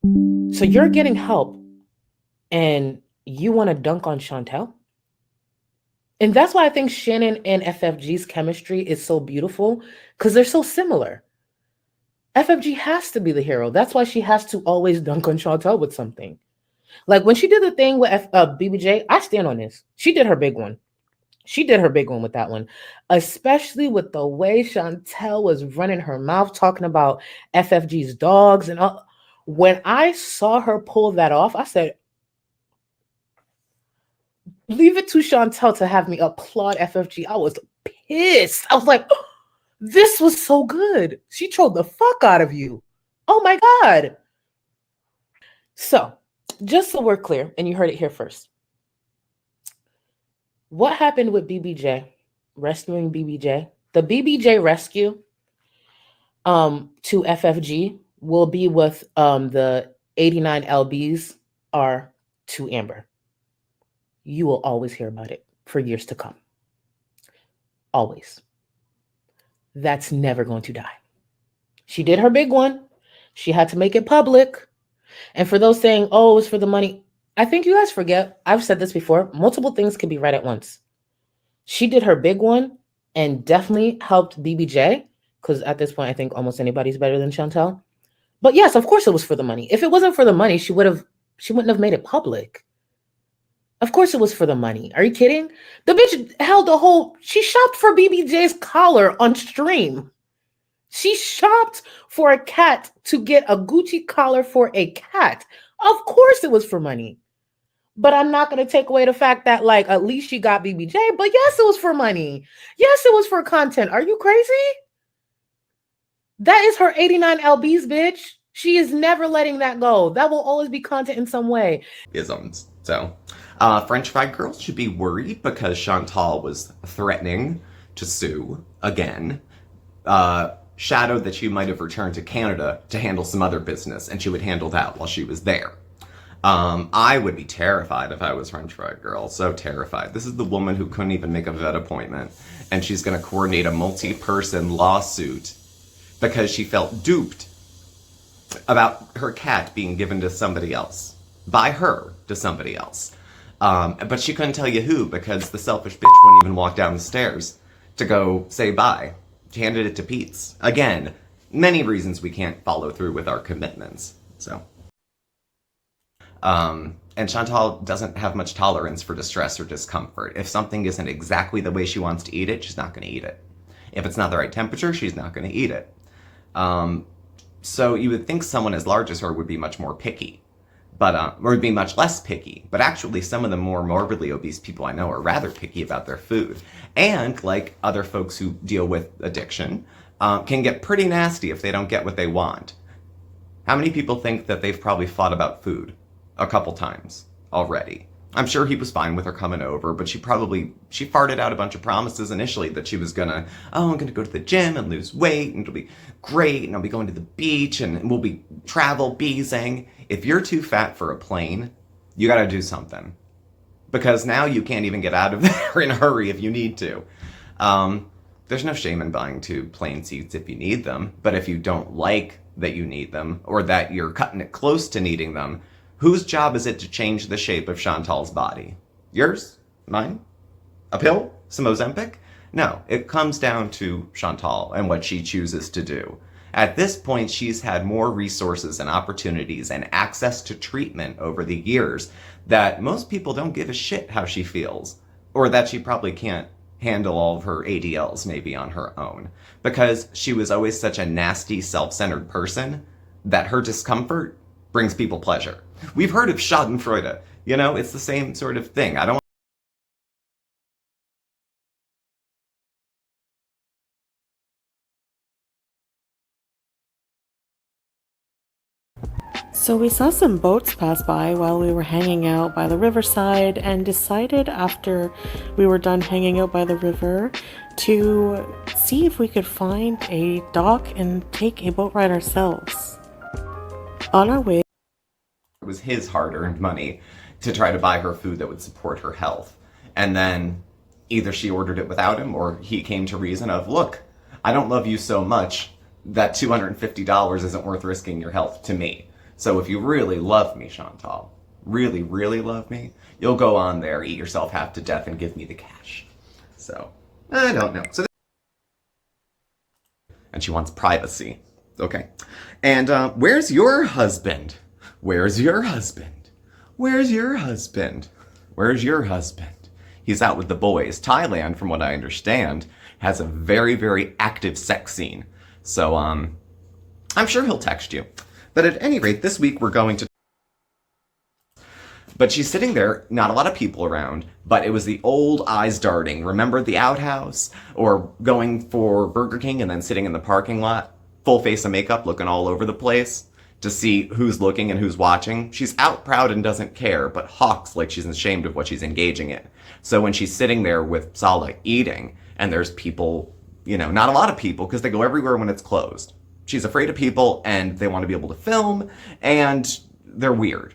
So you're getting help and you want to dunk on Chantel? And that's why I think Shannon and FFG's chemistry is so beautiful because they're so similar. FFG has to be the hero. That's why she has to always dunk on Chantel with something. Like when she did the thing with BBJ, I stand on this. She did her big one. She did her big one with that one, especially with the way Chantel was running her mouth talking about FFG's dogs and all. When I saw her pull that off, I said, leave it to Chantel to have me applaud FFG. I was pissed. I was like, oh, this was so good. She trolled the fuck out of you. Oh my God. So, just so we're clear, and you heard it here first. What happened with BBJ? Rescuing BBJ? The BBJ rescue to FFG will be with the 89 LBs are to Amber. You will always hear about it for years to come. Always. That's never going to die. She did her big one. She had to make it public. And for those saying, oh, it's for the money, I think you guys forget, I've said this before, multiple things can be right at once. She did her big one and definitely helped BBJ, because at this point, I think almost anybody's better than Chantel. But yes, of course it was for the money. If it wasn't for the money, she wouldn't have made it public. Of course it was for the money. Are you kidding? The bitch held a whole, she shopped for BBJ's collar on stream. She shopped for a cat to get a Gucci collar for a cat. Of course it was for money. But I'm not going to take away the fact that, like, at least she got BBJ. But yes, it was for money. Yes, it was for content. Are you crazy? That is her 89 LBs, bitch. She is never letting that go. That will always be content in some way. Isms. So, French Fry Girls should be worried because Chantal was threatening to sue again. Shadowed that she might have returned to Canada to handle some other business, and she would handle that while she was there. I would be terrified if I was French Fry Girl. So terrified. This is the woman who couldn't even make a vet appointment, and she's going to coordinate a multi-person lawsuit because she felt duped about her cat being given to somebody else. By her to somebody else. But she couldn't tell you who because the selfish bitch wouldn't even walk down the stairs to go say bye. She handed it to Pete's. Again, many reasons we can't follow through with our commitments. So, and Chantal doesn't have much tolerance for distress or discomfort. If something isn't exactly the way she wants to eat it, she's not going to eat it. If it's not the right temperature, she's not going to eat it. So you would think someone as large as her would be much more picky. But, or would be much less picky. But actually, some of the more morbidly obese people I know are rather picky about their food. And, like other folks who deal with addiction, can get pretty nasty if they don't get what they want. How many people think that they've probably fought about food a couple times already? I'm sure he was fine with her coming over, but she farted out a bunch of promises initially that she was gonna, oh, I'm gonna go to the gym and lose weight, and it'll be great, and I'll be going to the beach, and we'll be travel beezing. If you're too fat for a plane, you gotta do something. Because now you can't even get out of there in a hurry if you need to. There's no shame in buying 2 plane seats if you need them, but if you don't like that you need them, or that you're cutting it close to needing them, whose job is it to change the shape of Chantal's body? Yours? Mine? A pill? Some Ozempic? No, it comes down to Chantal and what she chooses to do. At this point, she's had more resources and opportunities and access to treatment over the years that most people don't give a shit how she feels, or that she probably can't handle all of her ADLs maybe on her own, because she was always such a nasty, self-centered person that her discomfort brings people pleasure. We've heard of Schadenfreude. You know, it's the same sort of thing. I don't. So we saw some boats pass by while we were hanging out by the riverside and decided after we were done hanging out by the river to see if we could find a dock and take a boat ride ourselves. On our way, It was his hard-earned money to try to buy her food that would support her health. And then either she ordered it without him, or he came to reason of, look, I don't love you so much that $250 isn't worth risking your health to me. So if you really love me, Chantal, really, really love me, you'll go on there, eat yourself half to death, and give me the cash. So, I don't know. And she wants privacy. Okay. And where's your husband? Where's your husband? Where's your husband? Where's your husband? He's out with the boys. Thailand, from what I understand, has a very, very active sex scene. So, I'm sure he'll text you. But at any rate, this week we're going to... But she's sitting there, not a lot of people around, but it was the old eyes darting. Remember the outhouse? Or going for Burger King and then sitting in the parking lot, full face of makeup, looking all over the place to see who's looking and who's watching. She's out proud and doesn't care, but hawks like she's ashamed of what she's engaging in. So when she's sitting there with Salah eating, and there's people, not a lot of people, because they go everywhere when it's closed. She's afraid of people, and they want to be able to film, and they're weird.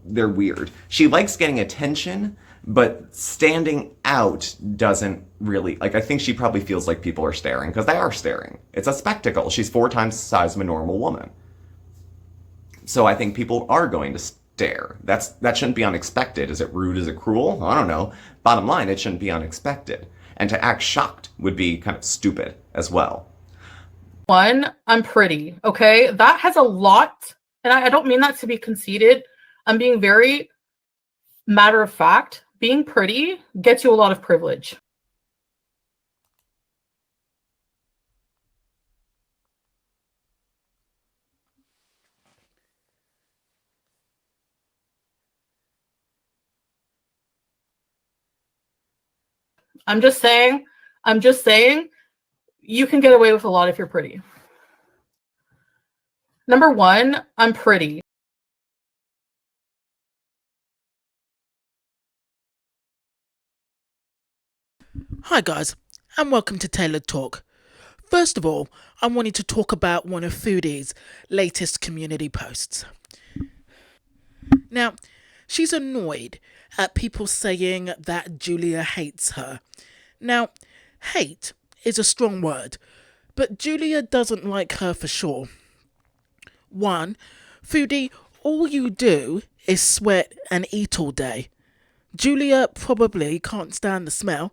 They're weird. She likes getting attention, but standing out doesn't really... I think she probably feels like people are staring, because they are staring. It's a spectacle. She's 4 times the size of a normal woman. So I think people are going to stare. That shouldn't be unexpected. Is it rude? Is it cruel? I don't know. Bottom line, it shouldn't be unexpected. And to act shocked would be kind of stupid as well. One, I'm pretty, okay? That has a lot, and I don't mean that to be conceited. I'm being very matter of fact. Being pretty gets you a lot of privilege. I'm just saying, you can get away with a lot if you're pretty. Number one, I'm pretty. Hi guys, and welcome to Tailored Talk. First of all, I wanted to talk about one of Foodie's latest community posts. Now, she's annoyed at people saying that Julia hates her. Now, hate is a strong word, but Julia doesn't like her for sure. 1. Foodie, all you do is sweat and eat all day. Julia probably can't stand the smell.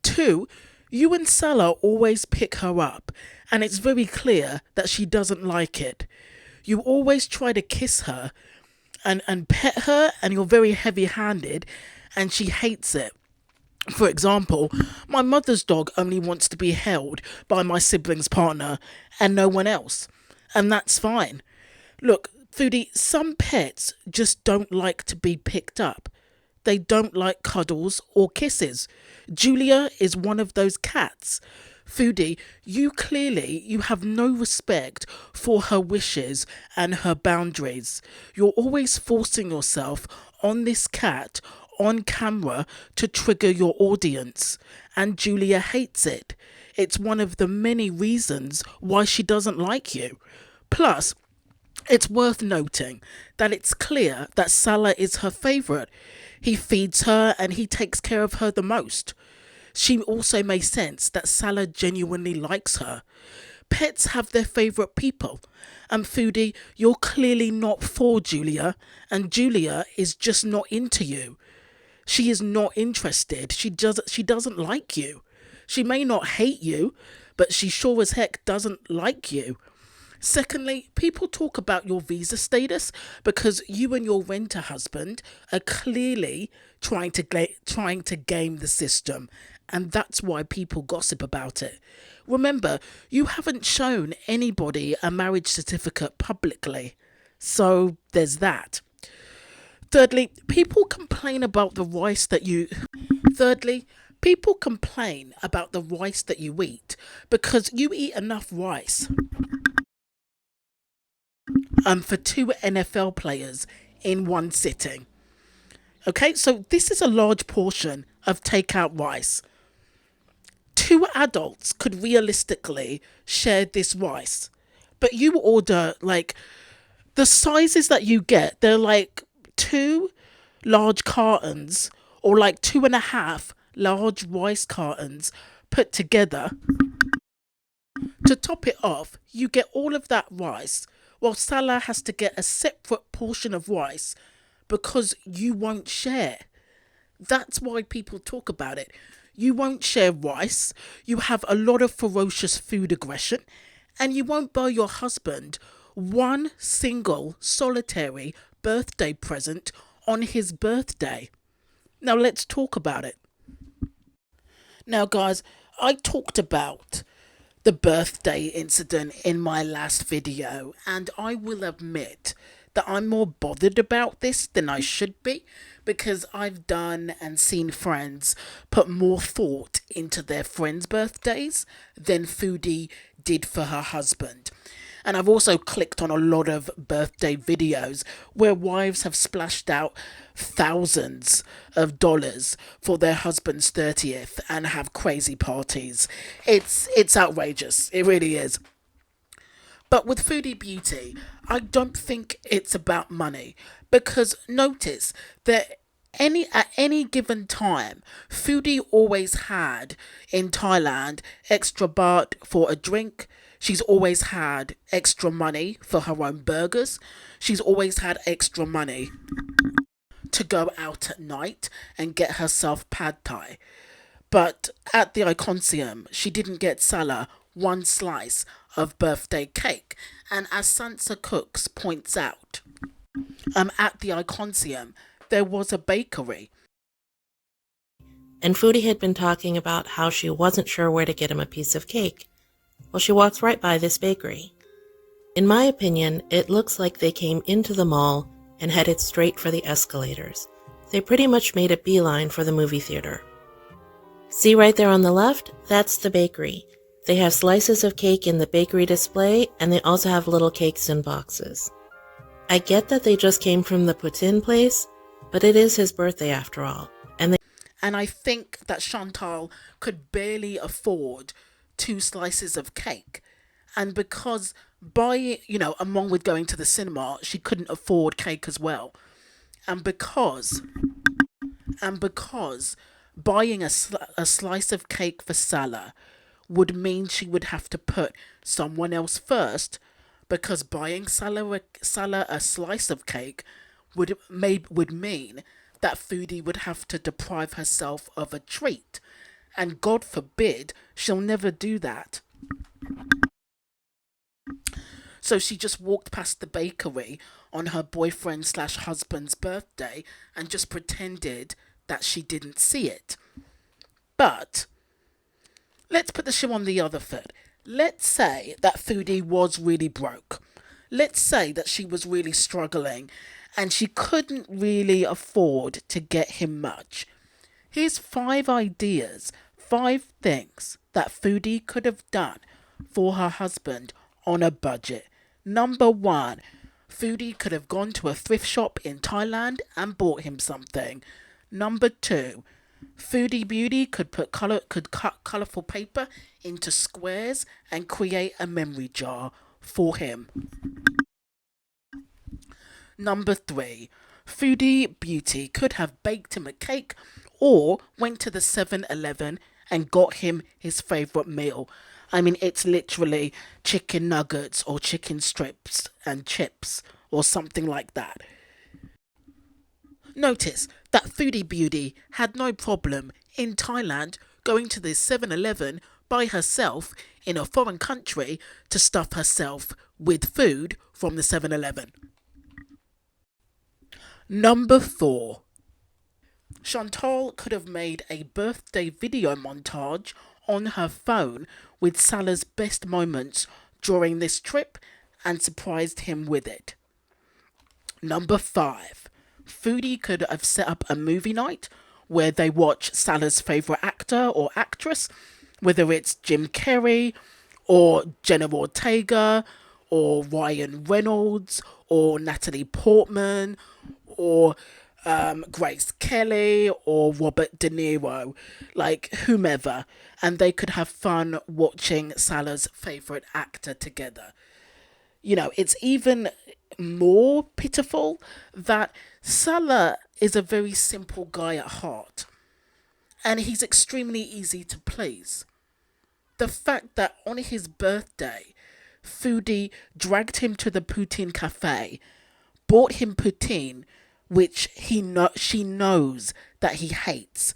2. You and Salah always pick her up, and it's very clear that she doesn't like it. You always try to kiss her and pet her, and you're very heavy-handed, and she hates it. For example, my mother's dog only wants to be held by my sibling's partner and no one else, and that's fine. Look, Foodie, some pets just don't like to be picked up. They don't like cuddles or kisses. Julia is one of those cats. Foodie, you have no respect for her wishes and her boundaries. You're always forcing yourself on this cat on camera to trigger your audience, and Julia hates it. It's one of the many reasons why she doesn't like you. Plus, it's worth noting that it's clear that Salah is her favourite. He feeds her and he takes care of her the most. She also may sense that Salah genuinely likes her. Pets have their favourite people. And Foodie, you're clearly not for Julia, and Julia is just not into you. She is not interested. She doesn't like you. She may not hate you, but she sure as heck doesn't like you. Secondly, people talk about your visa status because you and your renter husband are clearly trying to game the system, and that's why people gossip about it. Remember, you haven't shown anybody a marriage certificate publicly, so there's that. Thirdly, people complain about the rice that you eat because you eat enough rice for 2 NFL players in one sitting. Okay, so this is a large portion of takeout rice. 2 adults could realistically share this rice, but you order the sizes that you get, they're 2 large cartons or 2.5 large rice cartons put together. To top it off, you get all of that rice while Salah has to get a separate portion of rice because you won't share. That's why people talk about it. You won't share rice, you have a lot of ferocious food aggression, and you won't buy your husband one single solitary birthday present on his birthday. Now let's talk about it. Now, guys, I talked about the birthday incident in my last video, and I will admit that I'm more bothered about this than I should be, because I've done and seen friends put more thought into their friends' birthdays than Foodie did for her husband. And I've also clicked on a lot of birthday videos where wives have splashed out thousands of dollars for their husband's 30th and have crazy parties. It's outrageous. It really is. But with Foodie Beauty, I don't think it's about money, because notice that at any given time, Foodie always had in Thailand extra baht for a drink. She's always had extra money for her own burgers. She's always had extra money to go out at night and get herself pad thai. But at the Iconium, she didn't get Salah one slice of birthday cake. And as Sansa Cooks points out, at the Iconium, there was a bakery. And Foodie had been talking about how she wasn't sure where to get him a piece of cake. Well, she walks right by this bakery. In my opinion, it looks like they came into the mall and headed straight for the escalators. They pretty much made a beeline for the movie theater. See right there on the left? That's the bakery. They have slices of cake in the bakery display, and they also have little cakes in boxes. I get that they just came from the Putin place, but it is his birthday after all. And I think that Chantal could barely afford 2 slices of cake. And because along with going to the cinema, she couldn't afford cake as well. And because buying a slice of cake for Salah would mean she would have to put someone else first, because buying Salah a slice of cake would mean that Foodie would have to deprive herself of a treat. And God forbid she'll never do that. So she just walked past the bakery on her boyfriend/husband's birthday and just pretended that she didn't see it. But let's put the shoe on the other foot. Let's say that Foodie was really broke. Let's say that she was really struggling and she couldn't really afford to get him much. Here's 5 ideas, 5 things that Foodie could have done for her husband on a budget. Number 1, Foodie could have gone to a thrift shop in Thailand and bought him something. Number 2, Foodie Beauty could cut colourful paper into squares and create a memory jar for him. Number 3, Foodie Beauty could have baked him a cake or went to the 7-Eleven and got him his favourite meal. I mean, it's literally chicken nuggets or chicken strips and chips or something like that. Notice that Foodie Beauty had no problem in Thailand going to the 7-Eleven by herself in a foreign country to stuff herself with food from the 7-Eleven. Number 4. Chantal could have made a birthday video montage on her phone with Salah's best moments during this trip and surprised him with it. Number 5. Foodie could have set up a movie night where they watch Salah's favourite actor or actress, whether it's Jim Carrey or Jenna Ortega or Ryan Reynolds or Natalie Portman or Grace Kelly or Robert De Niro, like whomever, and they could have fun watching Salah's favourite actor together. You know, it's even more pitiful that Salah is a very simple guy at heart, and he's extremely easy to please. The fact that on his birthday, Foodie dragged him to the poutine cafe, bought him poutine, which she knows that he hates,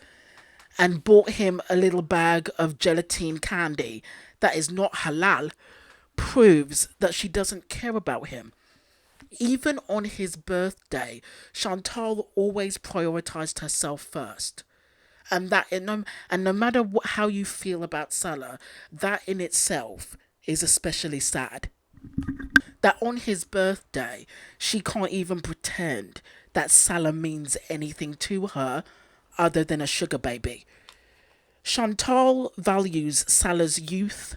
and bought him a little bag of gelatine candy that is not halal, proves that she doesn't care about him. Even on his birthday, Chantal always prioritized herself first. And no matter how you feel about Salah, that in itself is especially sad. That on his birthday, she can't even pretend that Salah means anything to her other than a sugar baby. Chantal values Salah's youth,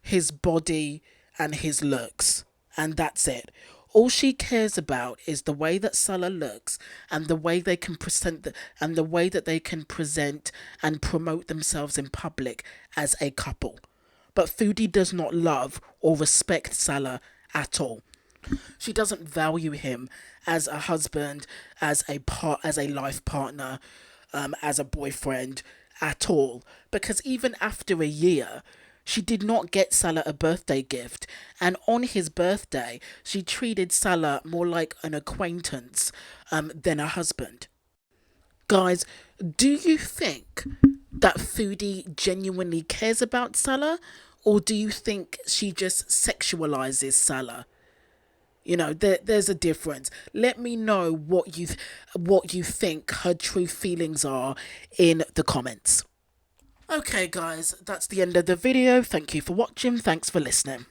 his body, and his looks, and that's it. All she cares about is the way that Salah looks and the way they can present and promote themselves in public as a couple. But Foodie does not love or respect Salah at all. She doesn't value him as a husband, as a life partner, as a boyfriend at all. Because even after a year, she did not get Salah a birthday gift, and on his birthday, she treated Salah more like an acquaintance than a husband. Guys, do you think that Foodie genuinely cares about Salah, or do you think she just sexualizes Salah? You know, there's a difference. Let me know what you think her true feelings are in the comments. Okay guys, that's the end of the video. Thank you for watching. Thanks for listening.